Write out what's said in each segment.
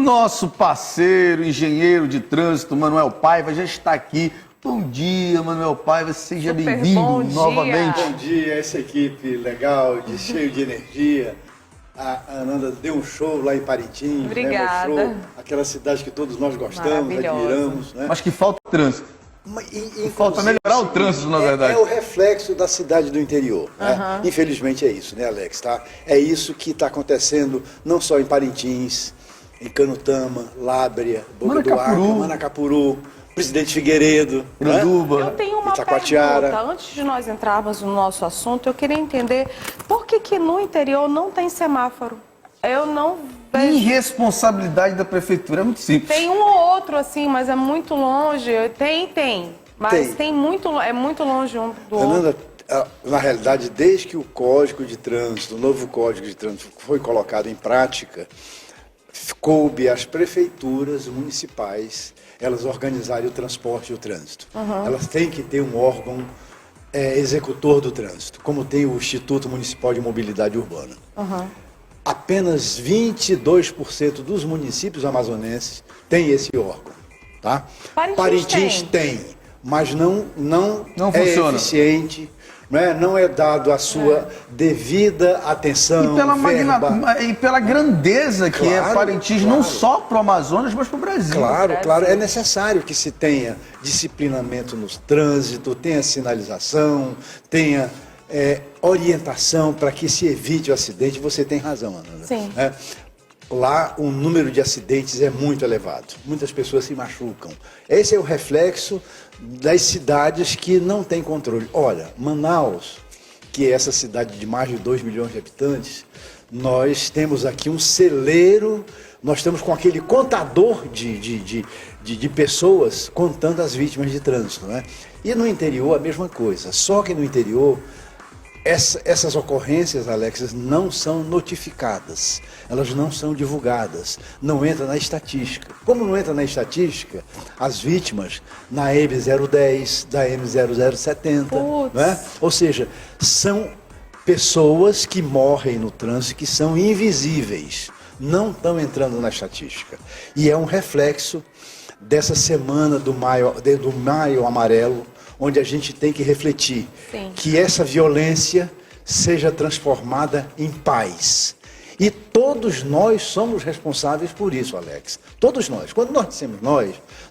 nosso parceiro, engenheiro de trânsito, Manuel Paiva, já está aqui. Bom dia, Manuel Paiva, seja bem-vindo novamente. Bom dia, essa equipe legal, cheio de energia. A Ananda deu um show lá em Parintins. Obrigada. Né, show, aquela cidade que todos nós gostamos, admiramos. Né? Mas que falta trânsito. Falta melhorar o trânsito, na verdade. É o reflexo da cidade do interior. Né? Infelizmente é isso, né, Alex? Tá? É isso que está acontecendo não só em Parintins, em Canutama, Lábrea, Boca do Arco, Manacapuru, Presidente Figueiredo, Iranduba, Eu tenho uma Itacoatiara. pergunta. Antes de nós entrarmos no nosso assunto, eu queria entender por que no interior não tem semáforo? Eu não vejo. Irresponsabilidade da prefeitura, é muito simples. Tem um ou outro, assim, mas é muito longe. Tem. Mas é muito longe um do outro. Ananda, na realidade, desde que o Código de Trânsito, o novo Código de Trânsito foi colocado em prática, coube às prefeituras municipais elas organizarem o transporte e o trânsito. Elas têm que ter um órgão executor do trânsito, como tem o Instituto Municipal de Mobilidade Urbana. Apenas 22% dos municípios amazonenses têm esse órgão. Tá? Parintins tem, mas não é funciona. eficiente. Não é dado a sua devida atenção, E pela grandeza que é Parintins, não só para o Amazonas, mas para o Brasil. Claro, é necessário que se tenha disciplinamento no trânsito, tenha sinalização, tenha orientação para que se evite o acidente. Você tem razão, Ana. Sim. Lá o número de acidentes é muito elevado, muitas pessoas se machucam. Esse é o reflexo das cidades que não têm controle. Olha, Manaus, que é essa cidade de mais de 2 milhões de habitantes, nós temos aqui um celeiro, nós estamos com aquele contador de pessoas contando as vítimas de trânsito. Né? E no interior a mesma coisa, só que no interior essas ocorrências, Alexis, não são notificadas, elas não são divulgadas, não entra na estatística. Como não entra na estatística, as vítimas na M010, da M0070, né? Ou seja, são pessoas que morrem no trânsito que são invisíveis, não estão entrando na estatística. E é um reflexo dessa semana do Maio Amarelo, onde a gente tem que refletir que essa violência seja transformada em paz. E todos nós somos responsáveis por isso, Alex. Todos nós. Quando nós dissemos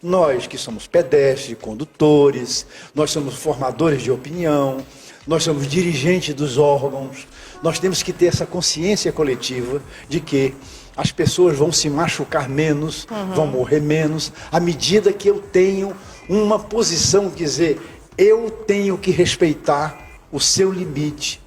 nós que somos pedestres, condutores, nós somos formadores de opinião, nós somos dirigentes dos órgãos, nós temos que ter essa consciência coletiva de que as pessoas vão se machucar menos, vão morrer menos, à medida que eu tenho uma posição, quer dizer, eu tenho que respeitar o seu limite,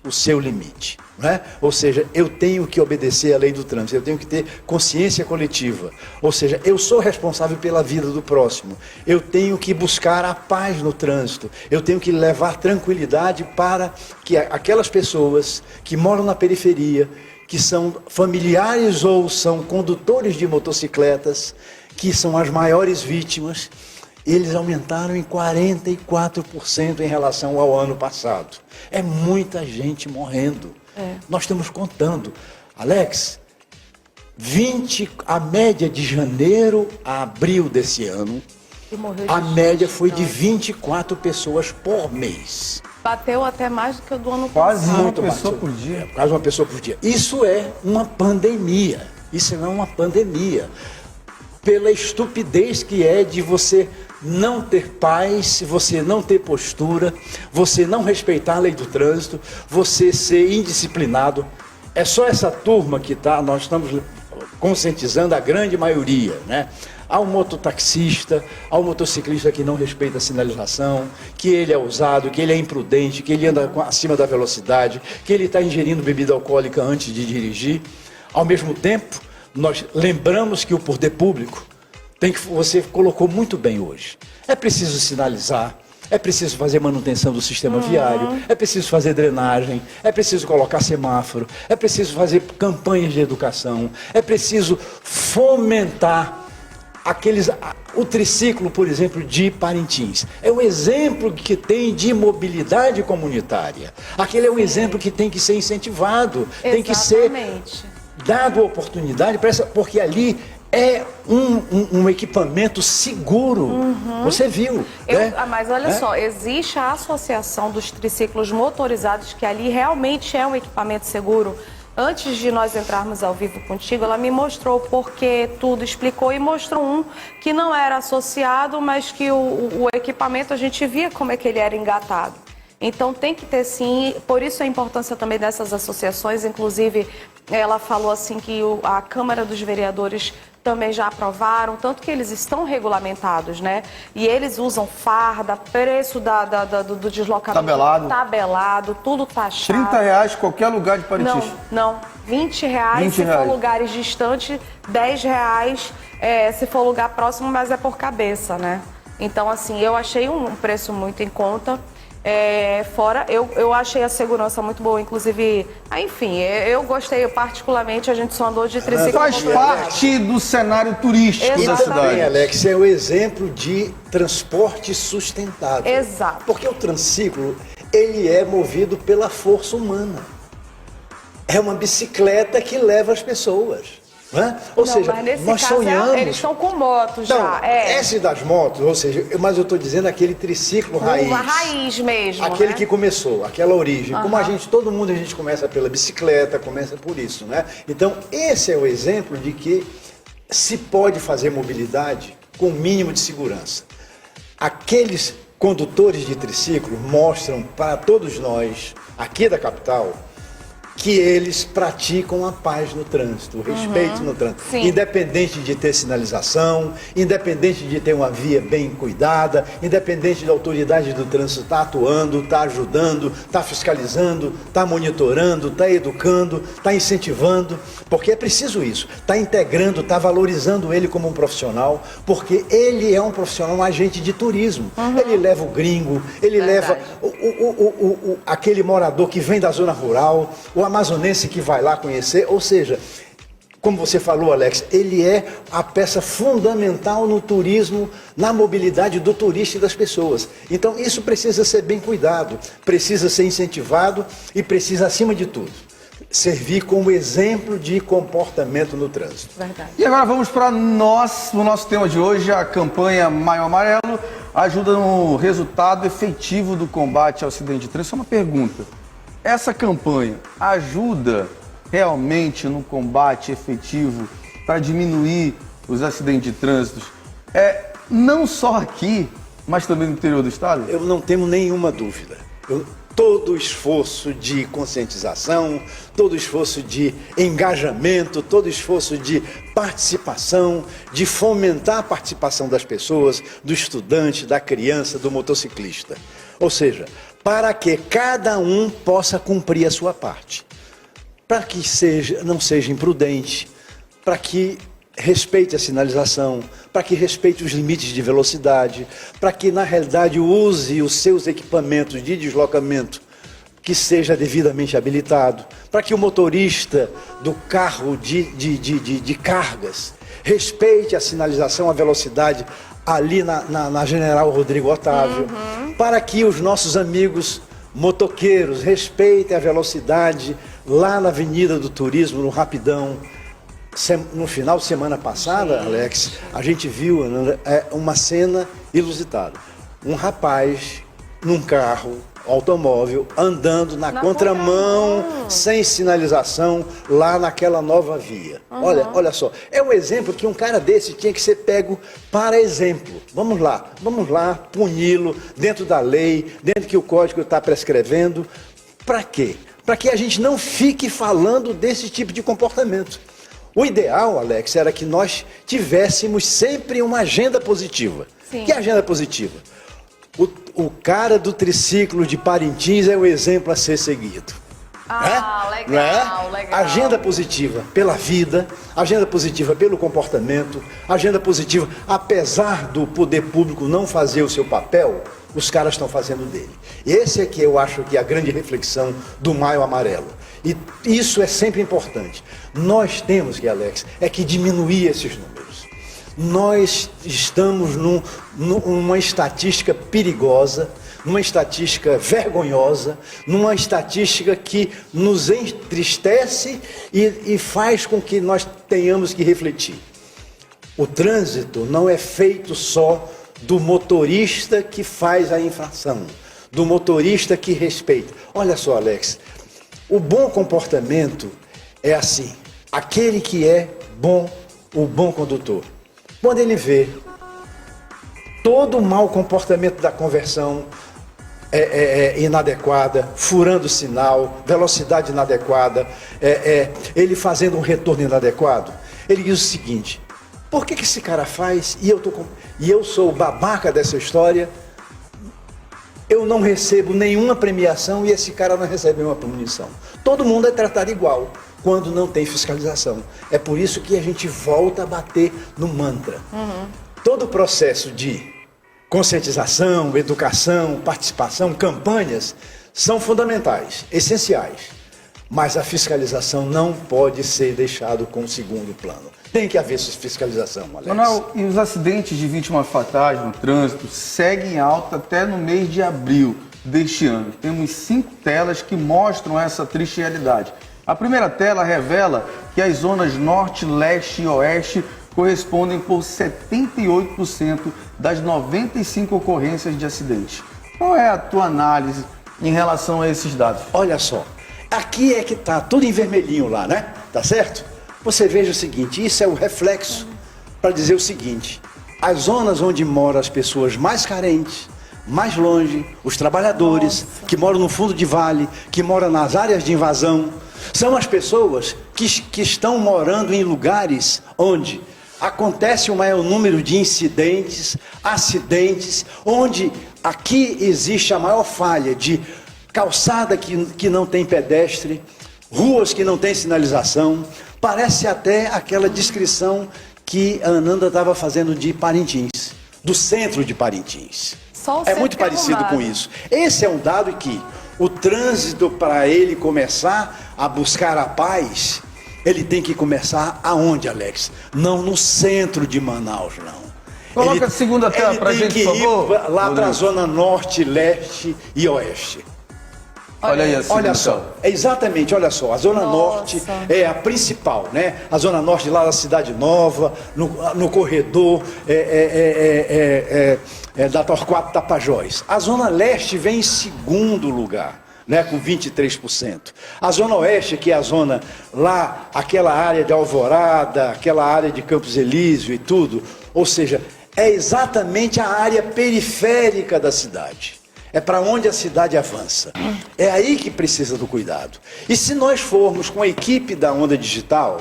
né? Ou seja, eu tenho que obedecer à lei do trânsito, eu tenho que ter consciência coletiva, ou seja, eu sou responsável pela vida do próximo, eu tenho que buscar a paz no trânsito, eu tenho que levar tranquilidade para que aquelas pessoas que moram na periferia, que são familiares ou são condutores de motocicletas, que são as maiores vítimas, eles aumentaram em 44% em relação ao ano passado. É muita gente morrendo. Nós estamos contando. Alex, a média de janeiro a abril desse ano, a média foi de 24 pessoas por mês. Bateu até mais do que o do ano Quase passado. uma pessoa por dia. Quase uma pessoa por dia. Isso é uma pandemia. Isso não é uma pandemia. Pela estupidez que é de você não ter paz, você não ter postura, você não respeitar a lei do trânsito, você ser indisciplinado. É só essa turma que nós estamos conscientizando a grande maioria, né? Há um mototaxista, há um motociclista que não respeita a sinalização, que ele é ousado, que ele é imprudente, que ele anda acima da velocidade, que ele está ingerindo bebida alcoólica antes de dirigir. Ao mesmo tempo, nós lembramos que o poder público você colocou muito bem hoje. É preciso sinalizar, é preciso fazer manutenção do sistema viário, é preciso fazer drenagem, é preciso colocar semáforo, é preciso fazer campanhas de educação, é preciso fomentar o triciclo, por exemplo, de Parintins. É um exemplo que tem de mobilidade comunitária. Aquele é um exemplo que tem que ser incentivado, tem que ser dado oportunidade, porque ali é um equipamento seguro. Você viu, né? Mas olha só, existe a associação dos triciclos motorizados, que ali realmente é um equipamento seguro. Antes de nós entrarmos ao vivo contigo, ela me mostrou porque tudo, explicou e mostrou um que não era associado, mas que o equipamento a gente via como é que ele era engatado. Então tem que ter sim, por isso a importância também dessas associações, inclusive ela falou assim que a Câmara dos Vereadores também já aprovaram, tanto que eles estão regulamentados, né? E eles usam farda, preço do deslocamento tabelado, tudo taxado. R$30 qualquer lugar de Parintins. Não, R$20 se for lugares distantes, R$10 se for lugar próximo, mas é por cabeça, né? Então, assim, eu achei um preço muito em conta. Eu achei a segurança muito boa, inclusive, enfim, eu gostei particularmente, a gente só andou de triciclo. Faz parte do cenário turístico da cidade. Alex, é o exemplo de transporte sustentável. Exato. Porque o triciclo, ele é movido pela força humana. É uma bicicleta que leva as pessoas. Né? Ou seja, mas nesse nós caso, sonhamos. eles estão com motos já. Esse das motos, ou seja, mas eu estou dizendo aquele triciclo raiz. Uma raiz mesmo. Aquele né? que começou, aquela origem. Como todo mundo a gente começa pela bicicleta, começa por isso, né? Então, esse é o exemplo de que se pode fazer mobilidade com o mínimo de segurança. Aqueles condutores de triciclo mostram para todos nós, aqui da capital, que eles praticam a paz no trânsito, o respeito no trânsito. Sim. Independente de ter sinalização, independente de ter uma via bem cuidada, independente da autoridade do trânsito estar atuando, estar ajudando, estar fiscalizando, estar monitorando, estar educando, estar incentivando, porque é preciso isso, estar integrando, estar valorizando ele como um profissional, porque ele é um profissional, um agente de turismo. Ele leva o gringo, ele leva aquele morador que vem da zona rural, o amazonense que vai lá conhecer, ou seja, como você falou, Alex, ele é a peça fundamental no turismo, na mobilidade do turista e das pessoas. Então isso precisa ser bem cuidado, precisa ser incentivado e precisa, acima de tudo, servir como exemplo de comportamento no trânsito. Verdade. E agora vamos para o nosso tema de hoje, a campanha Maio Amarelo ajuda no resultado efetivo do combate ao acidente de trânsito. Só uma pergunta. Essa campanha ajuda realmente no combate efetivo para diminuir os acidentes de trânsito? Não só aqui, mas também no interior do estado? Eu não tenho nenhuma dúvida. Todo o esforço de conscientização, todo o esforço de engajamento, todo o esforço de participação, de fomentar a participação das pessoas, do estudante, da criança, do motociclista. Ou seja, para que cada um possa cumprir a sua parte. Para que não seja imprudente, para que respeite a sinalização, para que respeite os limites de velocidade, para que, na realidade, use os seus equipamentos de deslocamento que seja devidamente habilitado, para que o motorista do carro de cargas respeite a sinalização, a velocidade ali na General Rodrigo Otávio, para que os nossos amigos motoqueiros respeitem a velocidade lá na Avenida do Turismo, no Rapidão. No final de semana passada, Alex, a gente viu uma cena inusitada. Um rapaz num carro, automóvel, andando na contramão, sem sinalização, lá naquela nova via. Olha só, é um exemplo que um cara desse tinha que ser pego para exemplo. Vamos lá, puni-lo dentro da lei, dentro que o código está prescrevendo. Para quê? Para que a gente não fique falando desse tipo de comportamento. O ideal, Alex, era que nós tivéssemos sempre uma agenda positiva. Sim. Que agenda positiva? O cara do triciclo de Parintins é o exemplo a ser seguido. Legal. Agenda positiva pela vida, agenda positiva pelo comportamento, agenda positiva, apesar do poder público não fazer o seu papel, os caras estão fazendo dele. Esse é que eu acho que é a grande reflexão do Maio Amarelo. E isso é sempre importante. Nós temos que, Alex, que diminuir esses números. Nós estamos numa estatística perigosa, numa estatística vergonhosa, numa estatística que nos entristece e faz com que nós tenhamos que refletir. O trânsito não é feito só do motorista que faz a infração, do motorista que respeita. Olha só, Alex, o bom comportamento é assim, aquele que é bom, o bom condutor. Quando ele vê todo o mau comportamento da conversão inadequada, furando o sinal, velocidade inadequada, ele fazendo um retorno inadequado, ele diz o seguinte: por que esse cara faz e eu sou o babaca dessa história, eu não recebo nenhuma premiação e esse cara não recebe nenhuma punição? Todo mundo é tratado igual quando não tem fiscalização. É por isso que a gente volta a bater no mantra. Todo o processo de conscientização, educação, participação, campanhas são fundamentais, essenciais. Mas a fiscalização não pode ser deixado com segundo plano. Tem que haver fiscalização, Alex. Manuel, e os acidentes de vítimas fatais no trânsito seguem alta até no mês de abril deste ano. Temos 5 telas que mostram essa triste realidade. A primeira tela revela que as zonas norte, leste e oeste correspondem por 78% das 95 ocorrências de acidentes. Qual é a tua análise em relação a esses dados? Olha só, aqui é que está tudo em vermelhinho lá, né? Tá certo? Você veja o seguinte, isso é o reflexo para dizer o seguinte: as zonas onde moram as pessoas mais carentes, mais longe, os trabalhadores que moram no fundo de vale, que moram nas áreas de invasão, são as pessoas que estão morando em lugares onde acontece o maior número de incidentes, acidentes, onde aqui existe a maior falha de calçada que não tem pedestre, ruas que não tem sinalização. Parece até aquela descrição que a Ananda estava fazendo de Parintins, do centro de Parintins. É muito parecido com isso. Esse é um dado que o trânsito, para ele começar a buscar a paz, ele tem que começar aonde, Alex? Não no centro de Manaus, não. Coloca a segunda tela para a gente, por favor. Lá para a zona norte, leste e oeste. Olha aí a segunda Olha só, exatamente, olha só, a Zona Norte é a principal, né? A Zona Norte lá da Cidade Nova, no corredor da Torquato Tapajós. A Zona Leste vem em segundo lugar, né, com 23%. A Zona Oeste, que é a zona lá, aquela área de Alvorada, aquela área de Campos Elísio e tudo, ou seja, é exatamente a área periférica da cidade. É para onde a cidade avança. É aí que precisa do cuidado. E se nós formos com a equipe da Onda Digital,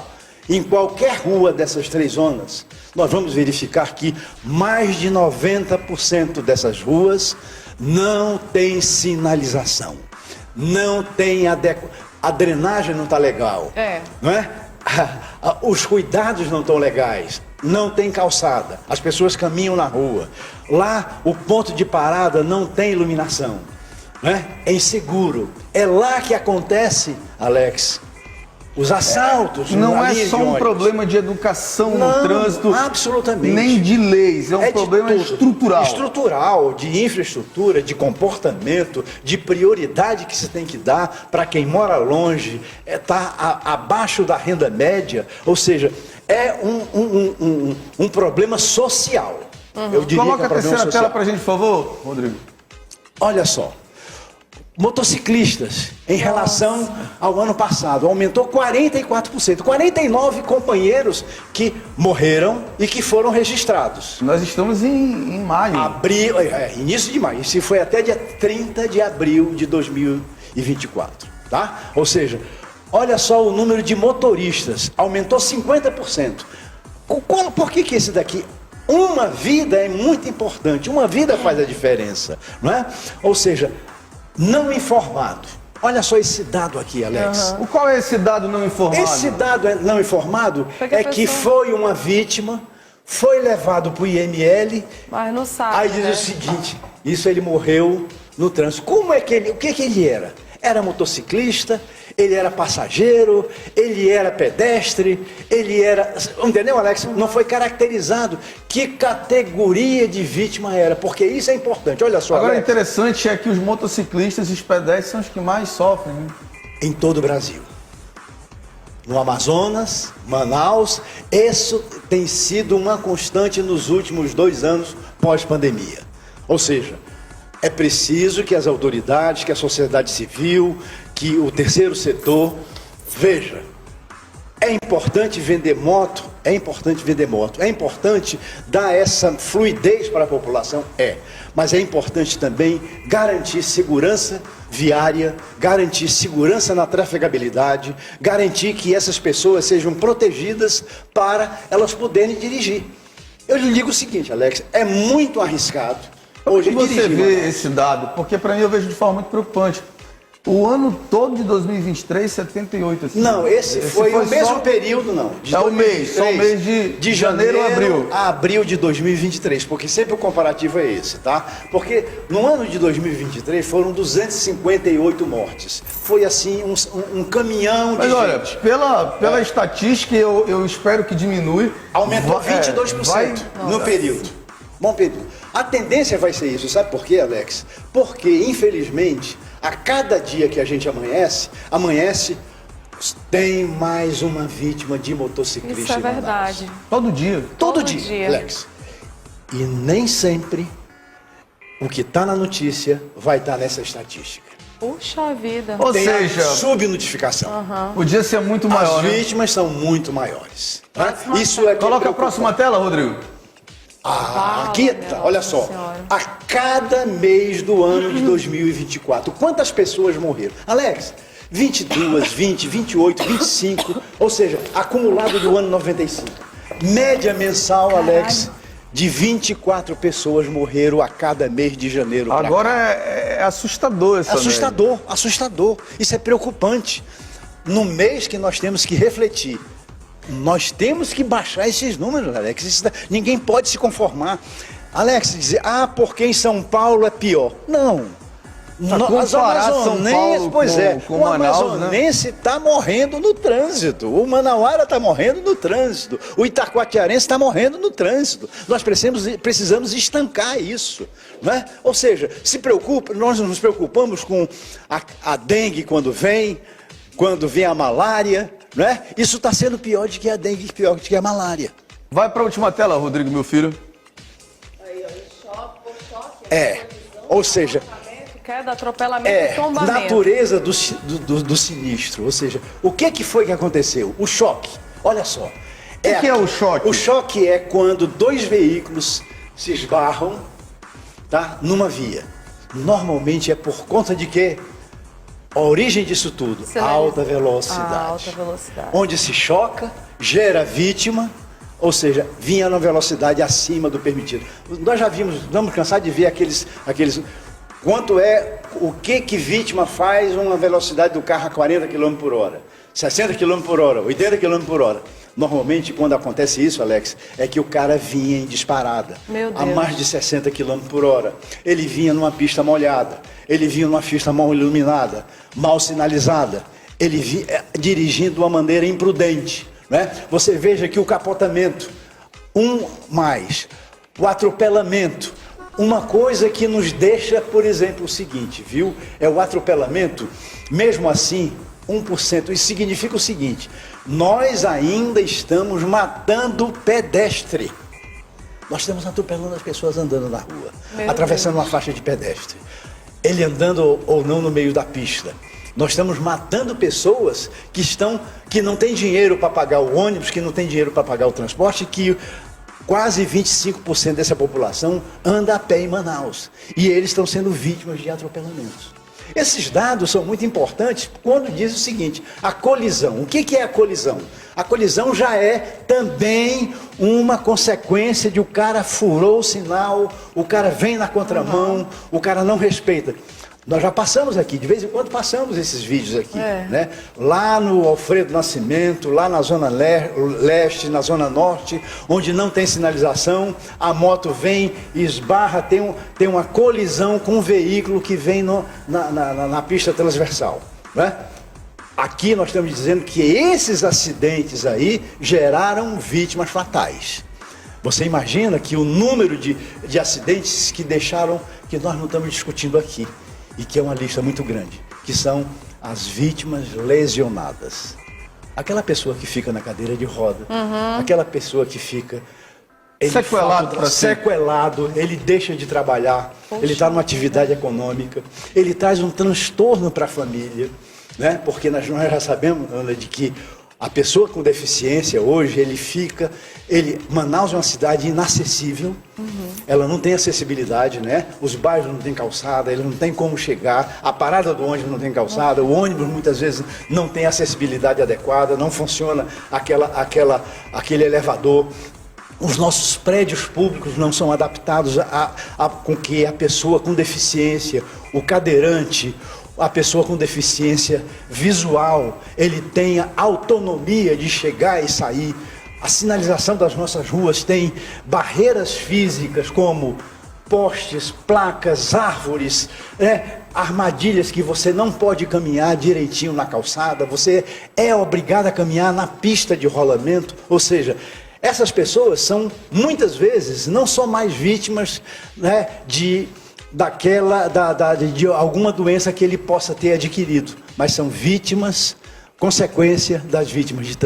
em qualquer rua dessas 3 zonas, nós vamos verificar que mais de 90% dessas ruas não tem sinalização. Não tem a drenagem não está legal. Não é? Os cuidados não estão legais. Não tem calçada, as pessoas caminham na rua. Lá, o ponto de parada não tem iluminação, né? É inseguro. É lá que acontece, Alex, os assaltos. Não é só um problema de educação no trânsito, absolutamente, nem de leis, é um problema estrutural. Estrutural, de infraestrutura, de comportamento, de prioridade que se tem que dar para quem mora longe, está abaixo da renda média, ou seja, é um problema social. Eu diria. Coloca a terceira tela para a gente, por favor, Rodrigo. Olha só. Motociclistas, em relação ao ano passado, aumentou 44%. 49 companheiros que morreram e que foram registrados. Nós estamos em maio. Abril, início de maio. Isso foi até dia 30 de abril de 2024. Tá? Ou seja, olha só o número de motoristas, aumentou 50%. Por que esse daqui? Uma vida é muito importante, uma vida faz a diferença, não é? Ou seja, não informado. Olha só esse dado aqui, Alex. Qual é esse dado não informado? Esse dado não informado que foi uma vítima, foi levado para o IML, mas não sabe. Aí diz o seguinte: isso ele morreu no trânsito. Como é que ele? O que ele era? Era motociclista, ele era passageiro, ele era pedestre, ele era... Entendeu, Alex? Não foi caracterizado que categoria de vítima era, porque isso é importante. Olha só, agora, Alex, interessante é que os motociclistas e os pedestres são os que mais sofrem, né? Em todo o Brasil. no Amazonas, Manaus. Isso tem sido uma constante nos últimos 2 anos pós-pandemia. Ou seja, é preciso que as autoridades, que a sociedade civil, que o terceiro setor veja. É importante vender moto, é importante dar essa fluidez para a população, mas é importante também garantir segurança viária, garantir segurança na trafegabilidade, garantir que essas pessoas sejam protegidas para elas poderem dirigir. Eu lhe digo o seguinte, Alex, é muito arriscado hoje Como você dirigir. vê esse dado? Porque para mim eu vejo de forma muito preocupante. O ano todo de 2023, 78 acidentes. Não, esse foi o mesmo período, não. É o mês, só o mês de janeiro a abril. A abril de 2023, porque sempre o comparativo é esse, tá? Porque no ano de 2023 foram 258 mortes. Foi assim um caminhão de Mas olha, gente. pela estatística, eu espero que diminui. Aumentou 22% no período. Bom período. A tendência vai ser isso, sabe por quê, Alex? Porque, infelizmente, a cada dia que a gente amanhece, tem mais uma vítima de motociclista. Isso é em Manaus. verdade. Todo dia. Todo Todo dia, dia. Alex. E nem sempre o que está na notícia vai estar nessa estatística. Puxa vida. Ou Tem seja, a subnotificação. podia ser muito maior, As né? vítimas são muito maiores. Tá? Isso é que Coloca a preocupa. próxima tela, Rodrigo. Aqui tá, olha só. Nossa Senhora. A cada mês do ano de 2024, quantas pessoas morreram? Alex, 22, 20, 28, 25, ou seja, acumulado do ano 95. Média mensal, Alex, de 24 pessoas morreram a cada mês de janeiro. pra Agora cá. é assustador essa Assustador, assustador. Isso é preocupante. No mês que nós temos que refletir, nós temos que baixar esses números, Alex. Ninguém pode se conformar. Alex, dizer, porque em São Paulo é pior. Não. As comparar São amazonenses, Paulo pois com o Manaus, amazonense está morrendo no trânsito. O manauara está morrendo no trânsito. O itacoatiarense está morrendo no trânsito. Nós precisamos estancar isso. Né? Ou seja, nós nos preocupamos com a dengue quando vem a malária. Né? Isso está sendo pior do que a dengue, pior do que a malária. Vai para a última tela, Rodrigo, meu filho. Ou seja, Queda, atropelamento e tombamento. natureza do sinistro. Ou seja, o que foi que aconteceu? O choque. Olha só. O que é o choque? O choque é quando 2 veículos se esbarram, tá, numa via. Normalmente é por conta de quê? A origem disso tudo, alta velocidade. Alta velocidade. Onde se choca, gera vítima, ou seja, vinha na velocidade acima do permitido. Nós já estamos cansados de ver aqueles quanto é, o que vítima faz uma velocidade do carro a 40 km por hora, 60 km por hora, 80 km por hora. Normalmente, quando acontece isso, Alex, é que o cara vinha em disparada, Meu Deus. a mais de 60 km por hora. Ele vinha numa pista molhada, ele vinha numa pista mal iluminada, mal sinalizada, ele vinha dirigindo de uma maneira imprudente. Né? Você veja que o capotamento, o atropelamento, uma coisa que nos deixa, por exemplo, o seguinte, viu? É o atropelamento, mesmo assim, 1%. Isso significa o seguinte: nós ainda estamos matando pedestre. Nós estamos atropelando as pessoas andando na rua, atravessando uma faixa de pedestre. Ele andando ou não no meio da pista. Nós estamos matando pessoas que não têm dinheiro para pagar o ônibus, que não têm dinheiro para pagar o transporte, que quase 25% dessa população anda a pé em Manaus. E eles estão sendo vítimas de atropelamentos. Esses dados são muito importantes quando diz o seguinte: a colisão. O que é a colisão? A colisão já é também uma consequência de o cara furou o sinal, o cara vem na contramão, o cara não respeita. Nós já passamos aqui, de vez em quando passamos esses vídeos aqui, né? Lá no Alfredo Nascimento, lá na Zona Leste, na Zona Norte, onde não tem sinalização, a moto vem e esbarra, tem uma colisão com um veículo que vem na pista transversal, né? Aqui nós estamos dizendo que esses acidentes aí geraram vítimas fatais. Você imagina que o número de acidentes que nós não estamos discutindo aqui, e que é uma lista muito grande, que são as vítimas lesionadas. aquela pessoa que fica na cadeira de roda, aquela pessoa que fica... Sequelado pra sempre. Sequelado, ele deixa de trabalhar, ele está numa atividade econômica, ele traz um transtorno para a família, né? Porque nós já sabemos, Ana, de que a pessoa com deficiência hoje, Manaus é uma cidade inacessível, ela não tem acessibilidade, né? Os bairros não têm calçada, ele não tem como chegar, a parada do ônibus não tem calçada, o ônibus muitas vezes não tem acessibilidade adequada, não funciona aquele elevador. Os nossos prédios públicos não são adaptados com que a pessoa com deficiência, o cadeirante, a pessoa com deficiência visual, ele tenha autonomia de chegar e sair. A sinalização das nossas ruas tem barreiras físicas como postes, placas, árvores, armadilhas que você não pode caminhar direitinho na calçada, você é obrigado a caminhar na pista de rolamento, ou seja, essas pessoas são, muitas vezes, não só mais vítimas, né, de alguma doença que ele possa ter adquirido, mas são vítimas, consequência das vítimas de